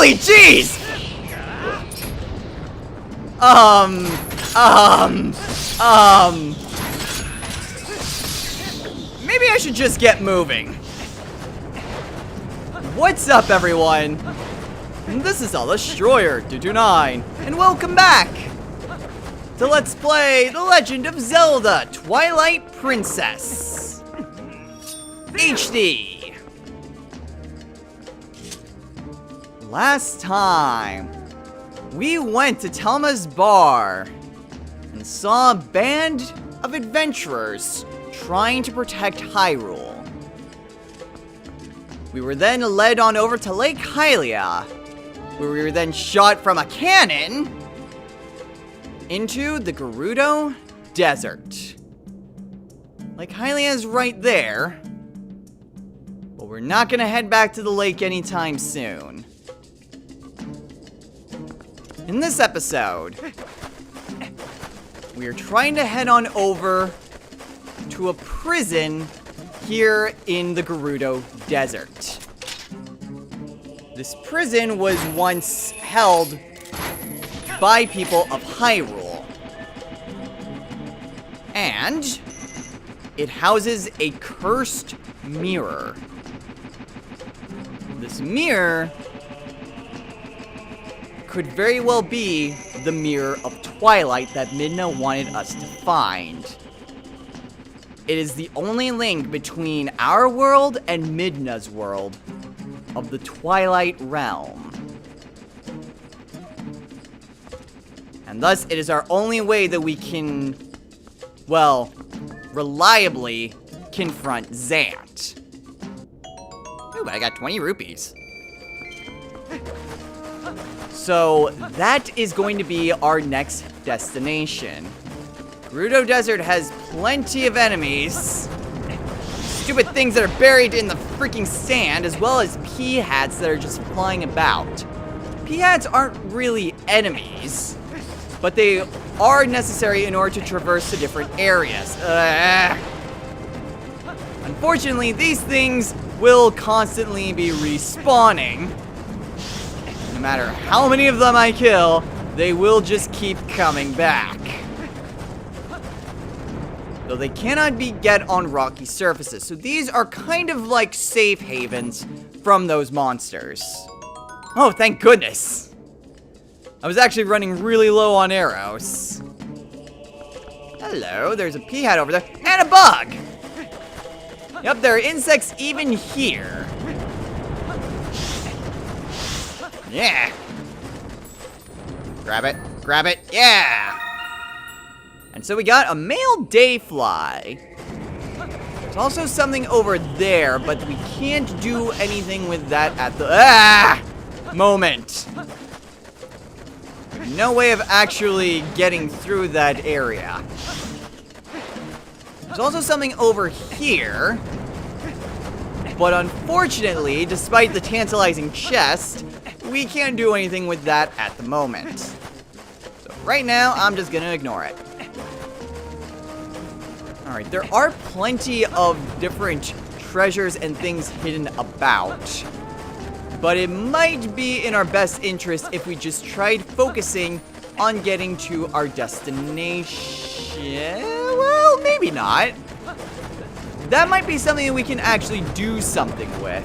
Really? Jeez! Maybe I should just get moving. What's up, everyone? This is Destroyer 229, and welcome back to Let's Play The Legend of Zelda Twilight Princess HD. Last time, we went to Telma's bar and saw a band of adventurers trying to protect Hyrule. We were then led on over to Lake Hylia, where we were then shot from a cannon into the Gerudo Desert. Lake Hylia is right there, but we're not gonna head back to the lake anytime soon. In this episode, we are trying to head on over to a prison here in the Gerudo Desert. This prison was once held by people of Hyrule, and it houses a cursed mirror. This mirror could very well be the mirror of Twilight that Midna wanted us to find. It is the only link between our world and Midna's world of the Twilight realm. And thus, it is our only way that we can, well, reliably confront Zant. Ooh, but I got 20 rupees. So, that is going to be our next destination. Gerudo Desert has plenty of enemies. Stupid things that are buried in the freaking sand, as well as pea-hats that are just flying about. Pea-hats aren't really enemies, but they are necessary in order to traverse to different areas. Unfortunately, these things will constantly be respawning. No matter how many of them I kill, they will just keep coming back. Though they cannot get on rocky surfaces, so these are kind of like safe havens from those monsters. Oh, thank goodness. I was actually running really low on arrows. Hello, there's a pea-hat over there, and a bug! Yep, there are insects even here. Yeah. Grab it, yeah! And so we got a male dayfly. There's also something over there, but we can't do anything with that at the moment. No way of actually getting through that area. There's also something over here, but unfortunately, despite the tantalizing chest, we can't do anything with that at the moment. So right now, I'm just gonna ignore it. Alright, there are plenty of different treasures and things hidden about, but it might be in our best interest if we just tried focusing on getting to our destination. Well, maybe not. That might be something that we can actually do something with.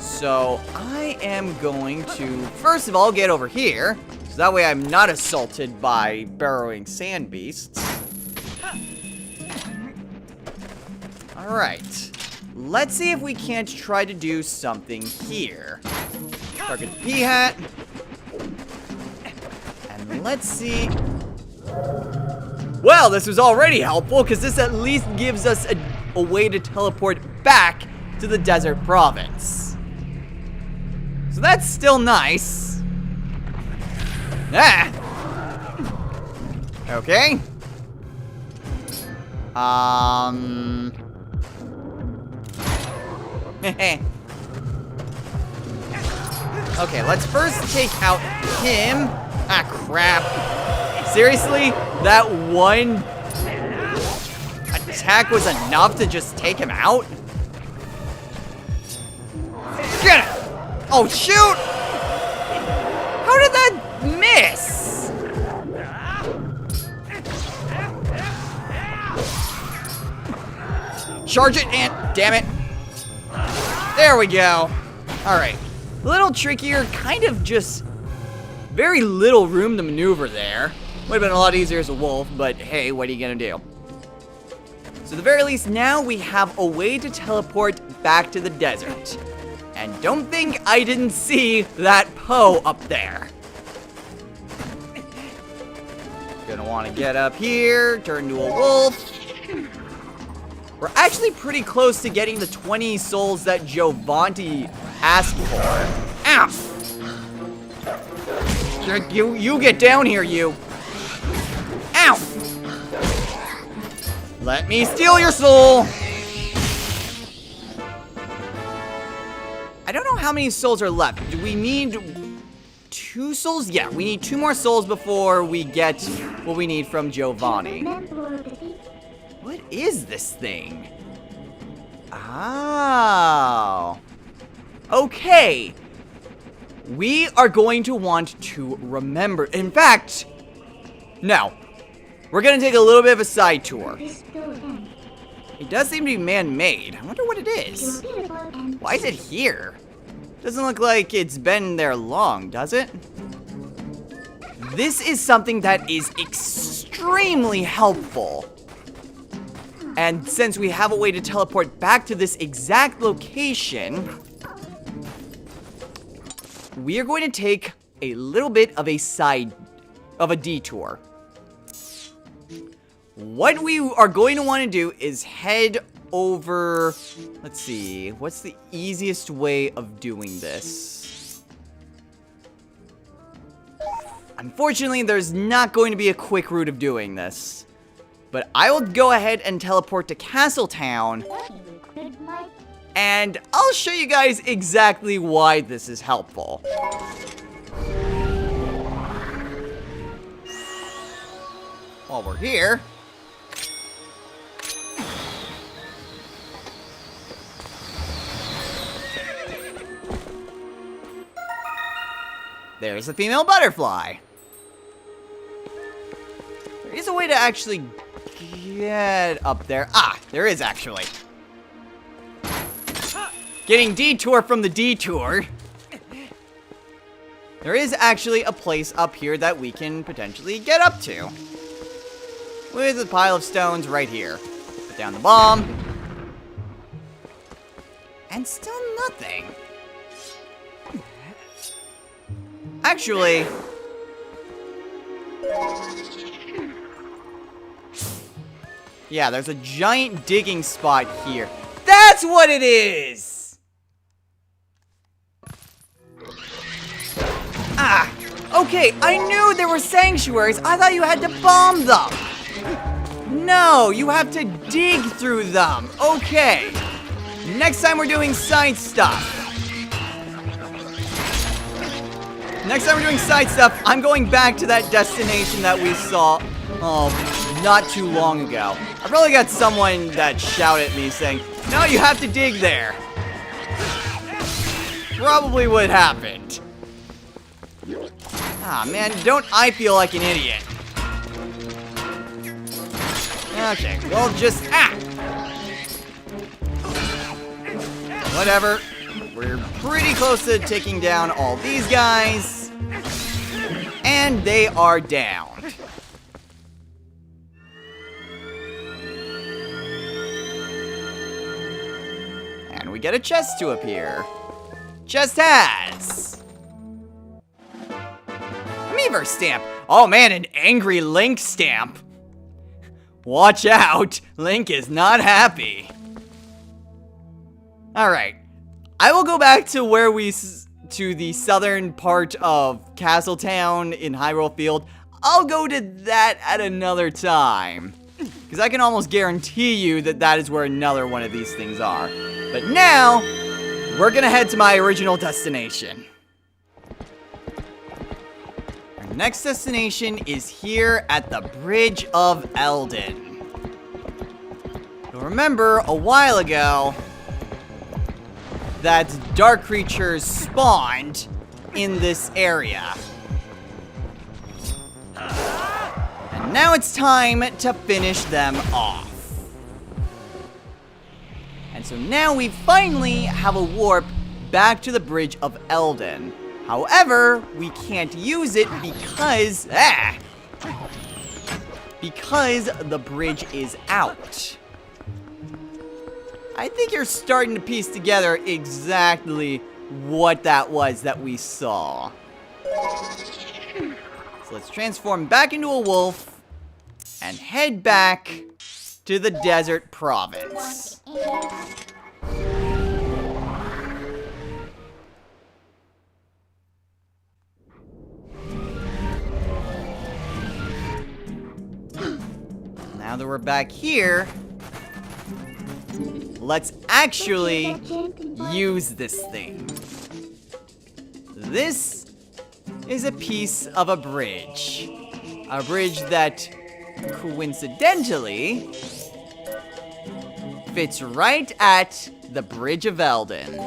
So I am going to, first of all, get over here, so that way I'm not assaulted by burrowing sand beasts. Alright, let's see if we can't try to do something here. Target pea-hat. And let's see. Well, this was already helpful, because this at least gives us a way to teleport back to the desert province. So that's still nice. Ah! Okay. Okay, let's first take out him. Ah, crap. Seriously? That one attack was enough to just take him out? Get it! Oh, shoot! this? Charge it, and damn it. There we go. Alright. A little trickier, kind of just very little room to maneuver there. Would have been a lot easier as a wolf, but hey, what are you gonna do? So at the very least, now we have a way to teleport back to the desert. And don't think I didn't see that Poe up there. Gonna want to get up here, turn to a wolf. We're actually pretty close to getting the 20 souls that Giovanni asked for. Ow! You get down here, you. Ow! Let me steal your soul! I don't know how many souls are left. Do we need 2 souls? Yeah, we need 2 more souls before we get what we need from Giovanni. What is this thing? Oh. Okay. We are going to want to remember. In fact, no. We're going to take a little bit of a side tour. It does seem to be man-made. I wonder what it is. Why is it here? Doesn't look like it's been there long, does it? This is something that is extremely helpful. And since we have a way to teleport back to this exact location, we are going to take a little bit of a detour. What we are going to want to do is head over, let's see, what's the easiest way of doing this? Unfortunately, there's not going to be a quick route of doing this. But I will go ahead and teleport to Castletown, and I'll show you guys exactly why this is helpful. While we're here, there's a female butterfly. There is a way to actually get up there. Ah, there is actually. Getting detour from the detour. There is actually a place up here that we can potentially get up to. With a pile of stones right here. Put down the bomb. And still nothing. Actually, yeah, there's a giant digging spot here. That's what it is! Ah, okay, I knew there were sanctuaries. I thought you had to bomb them. No, you have to dig through them. Okay. Next time we're doing side stuff. I'm going back to that destination that we saw, not too long ago. I probably got someone that shouted at me saying, no, you have to dig there. Probably what happened. Ah, man, don't I feel like an idiot. Okay, well, just, whatever. We're pretty close to taking down all these guys. And they are down. And we get a chest to appear. Chest has Meaver stamp. Oh man, an angry Link stamp. Watch out, Link is not happy. Alright, I will go back to to the southern part of Castletown in Hyrule Field. I'll go to that at another time. Because I can almost guarantee you that that is where another one of these things are. But now, we're gonna head to my original destination. Our next destination is here at the Bridge of Eldin. You'll remember a while ago that dark creatures spawned in this area. now it's time to finish them off. And so now we finally have a warp back to the Bridge of Eldin. However, we can't use it because the bridge is out. I think you're starting to piece together exactly what that was that we saw. So let's transform back into a wolf and head back to the desert province. Now that we're back here, let's actually use this thing. This is a piece of a bridge. A bridge that, coincidentally, fits right at the Bridge of Eldin.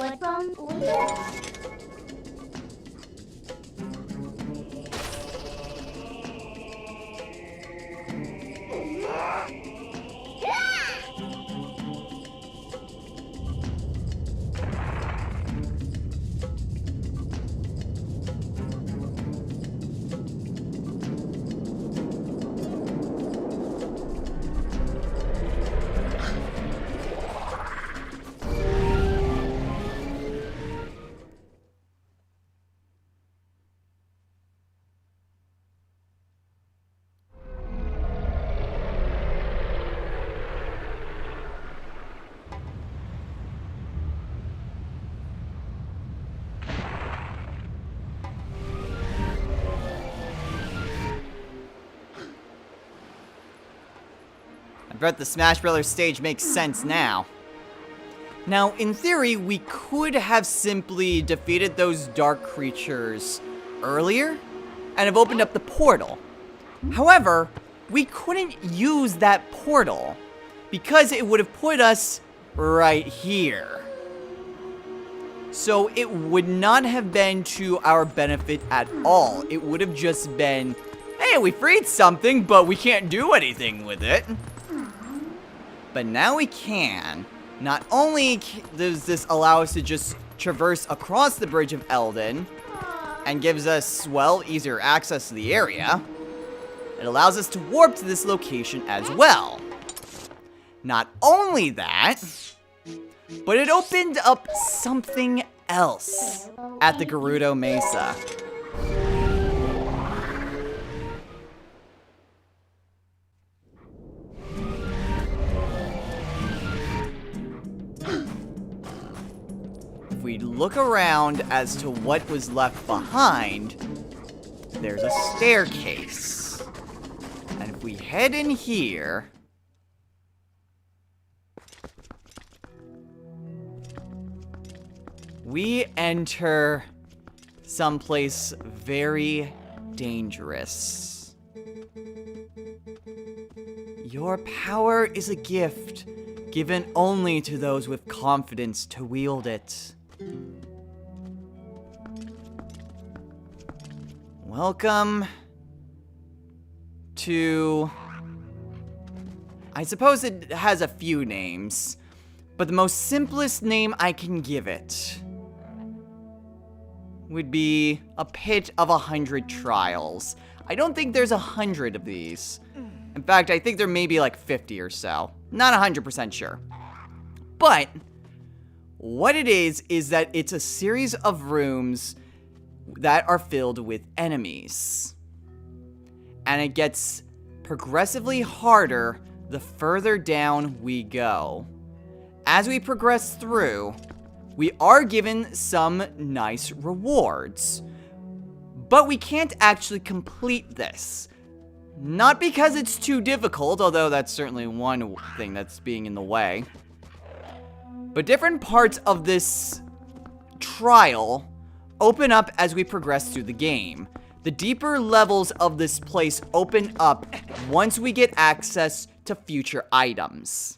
I bet the Smash Brothers stage makes sense now. Now, in theory, we could have simply defeated those dark creatures earlier and have opened up the portal. However, we couldn't use that portal because it would have put us right here. So it would not have been to our benefit at all. It would have just been, hey, we freed something, but we can't do anything with it. But now we can. Not only does this allow us to just traverse across the Bridge of Eldin and gives us, well, easier access to the area, it allows us to warp to this location as well. Not only that, but it opened up something else at the Gerudo Mesa. If we look around as to what was left behind, there's a staircase. And if we head in here, we enter someplace very dangerous. Your power is a gift given only to those with confidence to wield it. Welcome to... I suppose it has a few names, but the most simplest name I can give it would be a pit of 100 trials. I don't think there's 100 of these. In fact, I think there may be like 50 or so. Not 100% sure. But what it is that it's a series of rooms that are filled with enemies. And it gets progressively harder the further down we go. As we progress through, we are given some nice rewards. But we can't actually complete this. Not because it's too difficult, although that's certainly one thing that's being in the way. But different parts of this trial open up as we progress through the game. The deeper levels of this place open up once we get access to future items.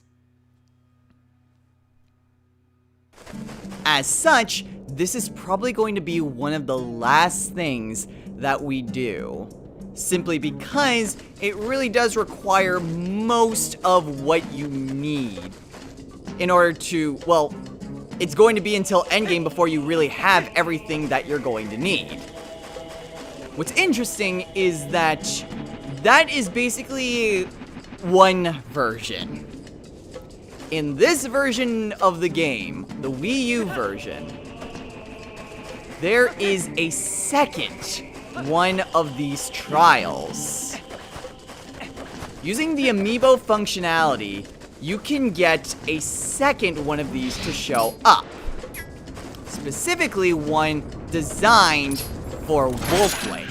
As such, this is probably going to be one of the last things that we do. simply because it really does require most of what you need in order to, well, it's going to be until endgame before you really have everything that you're going to need. What's interesting is that is basically one version. In this version of the game, the Wii U version, there is a second one of these trials. Using the amiibo functionality, you can get a second one of these to show up. Specifically, one designed for Wolf Link.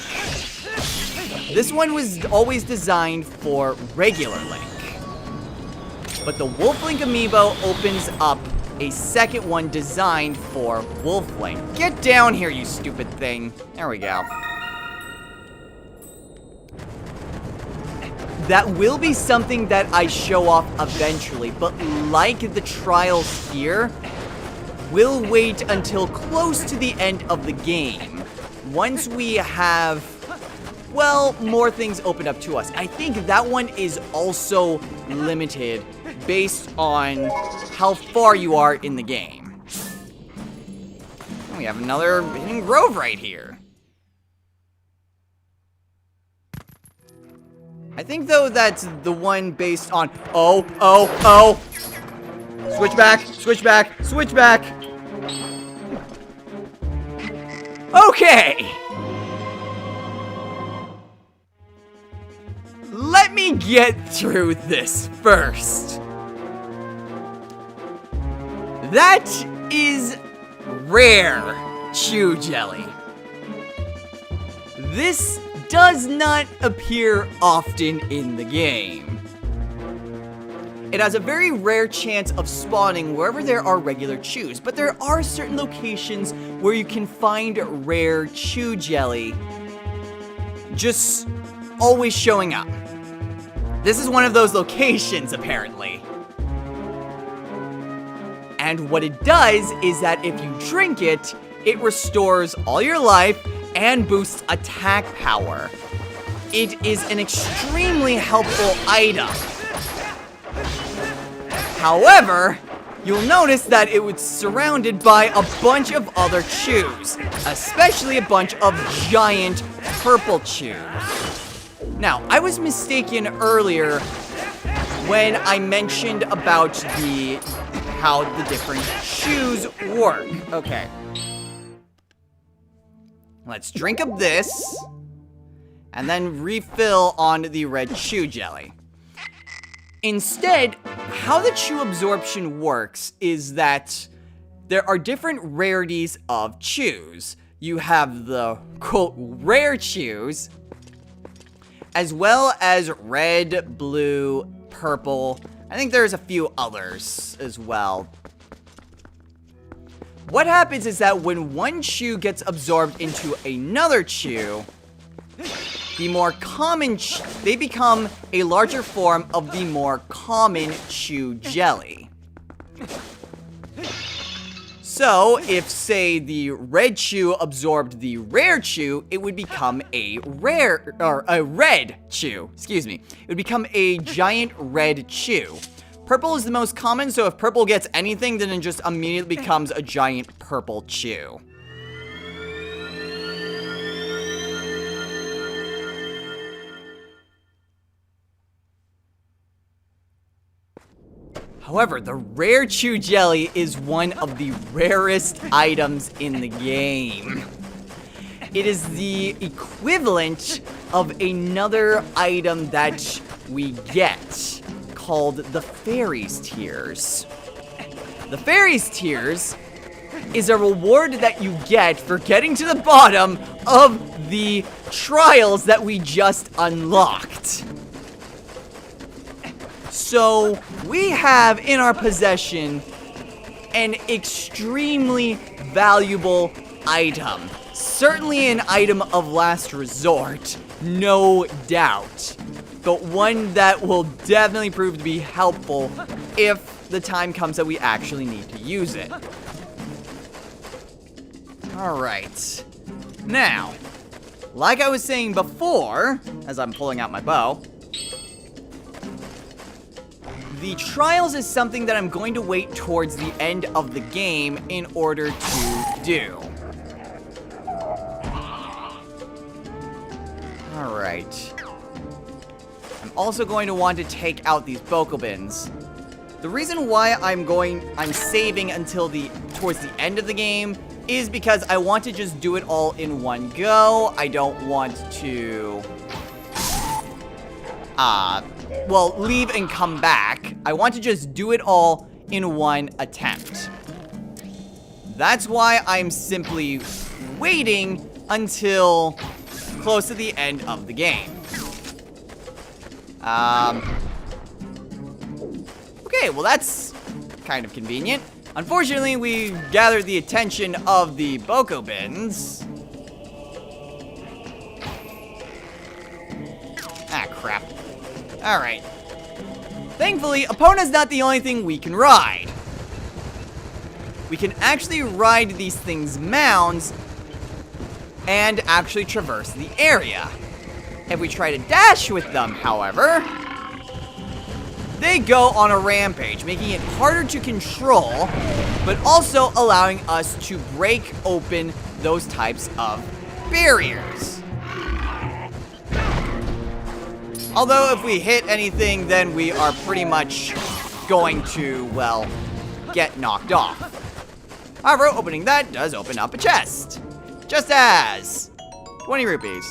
This one was always designed for regular Link. But the Wolf Link amiibo opens up a second one designed for Wolf Link. Get down here, you stupid thing. There we go. That will be something that I show off eventually, but like the trials here, we'll wait until close to the end of the game. Once we have, well, more things open up to us. I think that one is also limited based on how far you are in the game. We have another hidden grove right here. I think, though, that's the one based on... Oh! Switch back! Okay! Let me get through this first. That is rare chew jelly. This does not appear often in the game. It has a very rare chance of spawning wherever there are regular chews, but there are certain locations where you can find rare chew jelly just always showing up. This is one of those locations, apparently. And what it does is that if you drink it, it restores all your life and boosts attack power. It is an extremely helpful item. However, you'll notice that it was surrounded by a bunch of other chews, especially a bunch of giant purple chews. Now, I was mistaken earlier when I mentioned about how the different chews work. Okay. Let's drink up this, and then refill on the red chew jelly. Instead, how the chew absorption works is that there are different rarities of chews. You have the, quote, rare chews, as well as red, blue, purple. I think there's a few others as well. What happens is that when one chew gets absorbed into another chew, the more common they become a larger form of the more common chew jelly. So, if, say, the red chew absorbed the rare chew, it would become a red chew. Excuse me. It would become a giant red chew. Purple is the most common, so if purple gets anything, then it just immediately becomes a giant purple chew. However, the rare chew jelly is one of the rarest items in the game. It is the equivalent of another item that we get, called the Fairies Tears. The Fairies Tears is a reward that you get for getting to the bottom of the trials that we just unlocked. So, we have in our possession an extremely valuable item. Certainly an item of last resort, no doubt. But one that will definitely prove to be helpful if the time comes that we actually need to use it. Alright. Now, like I was saying before, as I'm pulling out my bow, the trials is something that I'm going to wait towards the end of the game in order to do. Alright. I'm also going to want to take out these Bokobins. The reason why I'm saving until towards the end of the game is because I want to just do it all in one go. I don't want to well, leave and come back. I want to just do it all in one attempt. That's why I'm simply waiting until close to the end of the game. Okay, well that's kind of convenient. Unfortunately, we gathered the attention of the Bokobins. Ah, crap. Alright. Thankfully, Epona's not the only thing we can ride. We can actually ride these things' mounds and actually traverse the area. If we try to dash with them, however, they go on a rampage, making it harder to control, but also allowing us to break open those types of barriers. Although if we hit anything, then we are pretty much going to, well, get knocked off. However, opening that does open up a chest. Just as 20 rupees.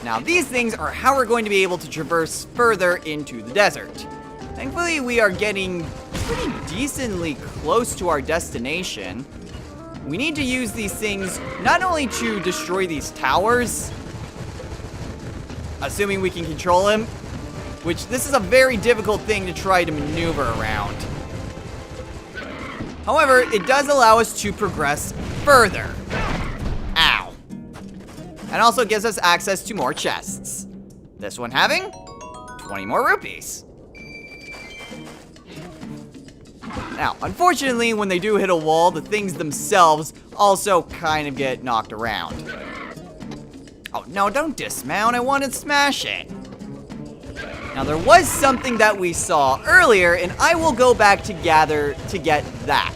Now, these things are how we're going to be able to traverse further into the desert. Thankfully, we are getting pretty decently close to our destination. We need to use these things not only to destroy these towers, assuming we can control them, which this is a very difficult thing to try to maneuver around. However, it does allow us to progress further. Ow. And also gives us access to more chests. This one having 20 more rupees. Now, unfortunately, when they do hit a wall, the things themselves also kind of get knocked around. Oh, no, don't dismount. I want to smash it. Now, there was something that we saw earlier, and I will go back to gather to get that.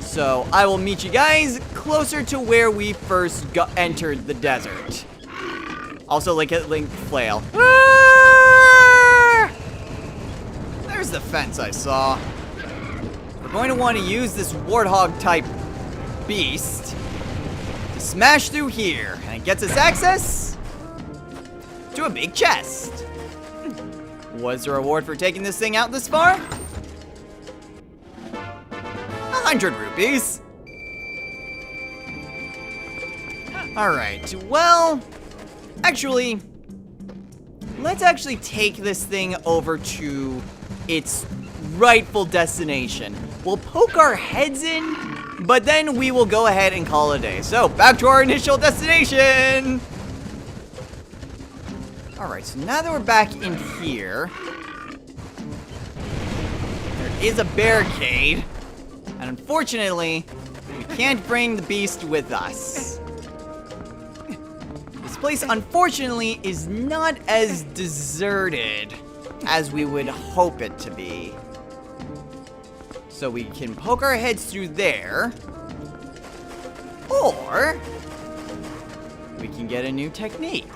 So, I will meet you guys closer to where we first entered the desert. Also, Link flail. Ah! There's the fence I saw. We're going to want to use this warthog-type beast to smash through here, and it gets us access to a big chest. What's the reward for taking this thing out this far? 100 rupees. Alright, well, actually, let's actually take this thing over to its rightful destination. We'll poke our heads in, but then we will go ahead and call it a day. So, back to our initial destination! Alright, so now that we're back in here, there is a barricade, and unfortunately, we can't bring the beast with us. This place, unfortunately, is not as deserted as we would hope it to be. So we can poke our heads through there, or we can get a new technique.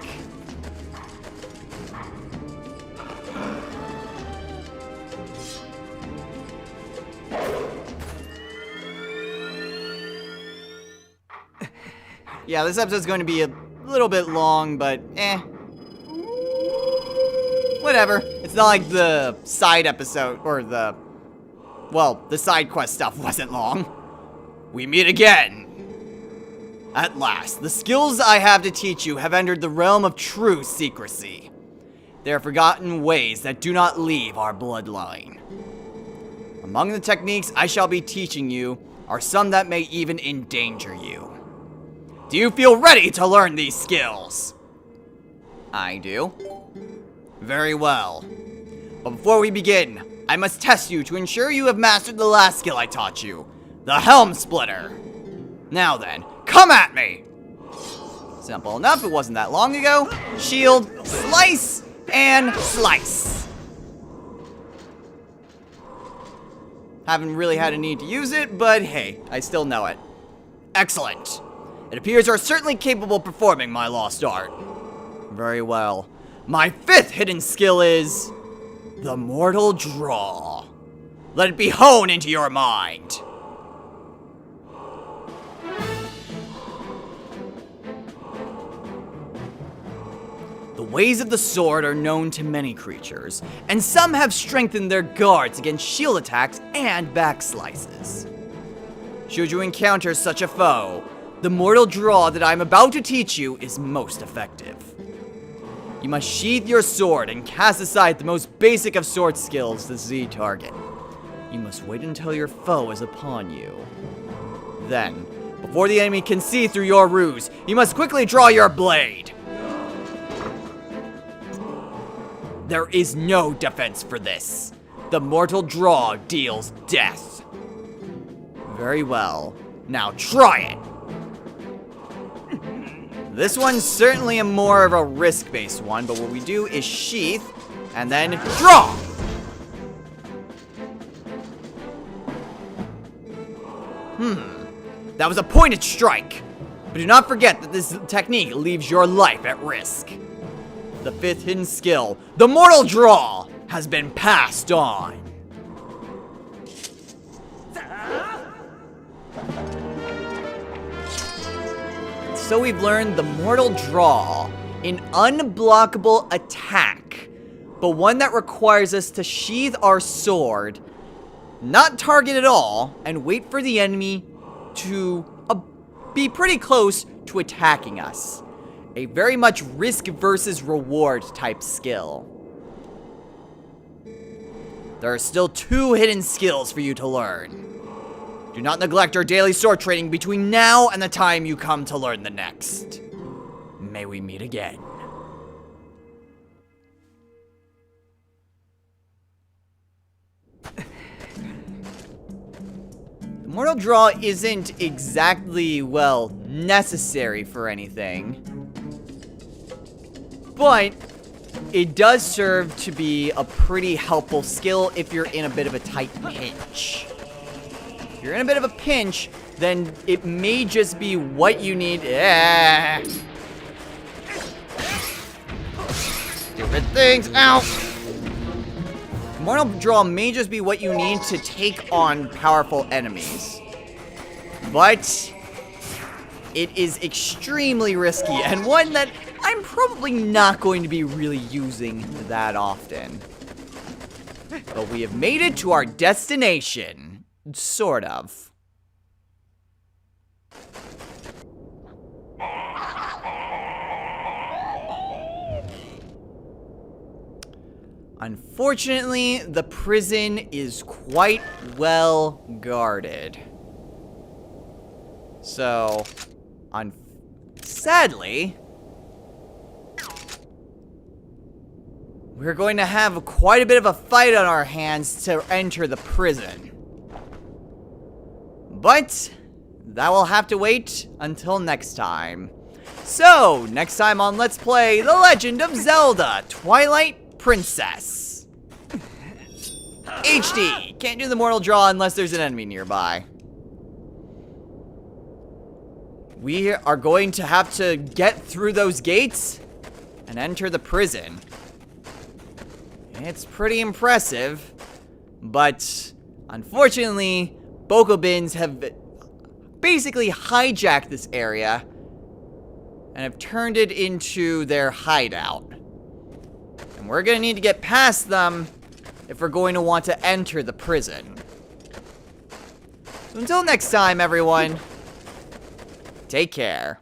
Yeah, this episode's going to be a little bit long, but whatever. It's not like the side episode, or the side quest stuff wasn't long. We meet again. At last, the skills I have to teach you have entered the realm of true secrecy. They are forgotten ways that do not leave our bloodline. Among the techniques I shall be teaching you are some that may even endanger you. Do you feel ready to learn these skills? I do. Very well. But before we begin, I must test you to ensure you have mastered the last skill I taught you, the Helm Splitter. Now then, come at me! Simple enough, it wasn't that long ago. Shield, slice, and slice. Haven't really had a need to use it, but hey, I still know it. Excellent. It appears you're certainly capable of performing my lost art. Very well. My 5th hidden skill is the Mortal Draw. Let it be honed into your mind. The ways of the sword are known to many creatures, and some have strengthened their guards against shield attacks and back slices. Should you encounter such a foe, the Mortal Draw that I am about to teach you is most effective. You must sheath your sword and cast aside the most basic of sword skills, the Z target. You must wait until your foe is upon you. Then, before the enemy can see through your ruse, you must quickly draw your blade. There is no defense for this. The Mortal Draw deals death. Very well. Now try it. This one's certainly more of a risk-based one, but what we do is sheath, and then draw! That was a pointed strike. But do not forget that this technique leaves your life at risk. The 5th hidden skill, the Mortal Draw, has been passed on. So we've learned the Mortal Draw, an unblockable attack, but one that requires us to sheath our sword, not target at all, and wait for the enemy to be pretty close to attacking us. A very much risk versus reward type skill. There are still 2 hidden skills for you to learn. Do not neglect your daily sword training between now and the time you come to learn the next. May we meet again. The Mortal Draw isn't exactly, well, necessary for anything. But it does serve to be a pretty helpful skill if you're in a bit of a tight pinch. If you're in a bit of a pinch, then it may just be what you need. Stupid things. Ow! Mortal Draw may just be what you need to take on powerful enemies. But it is extremely risky, and one that I'm probably not going to be really using that often. But we have made it to our destination. Sort of. Unfortunately, the prison is quite well guarded. So, sadly, we're going to have quite a bit of a fight on our hands to enter the prison. But that will have to wait until next time. So, next time on Let's Play The Legend of Zelda, Twilight Princess. HD. Can't do the Mortal Draw unless there's an enemy nearby. We are going to have to get through those gates and enter the prison. It's pretty impressive, but unfortunately, Bokobins have basically hijacked this area and have turned it into their hideout. And we're gonna need to get past them if we're going to want to enter the prison. So until next time, everyone, take care.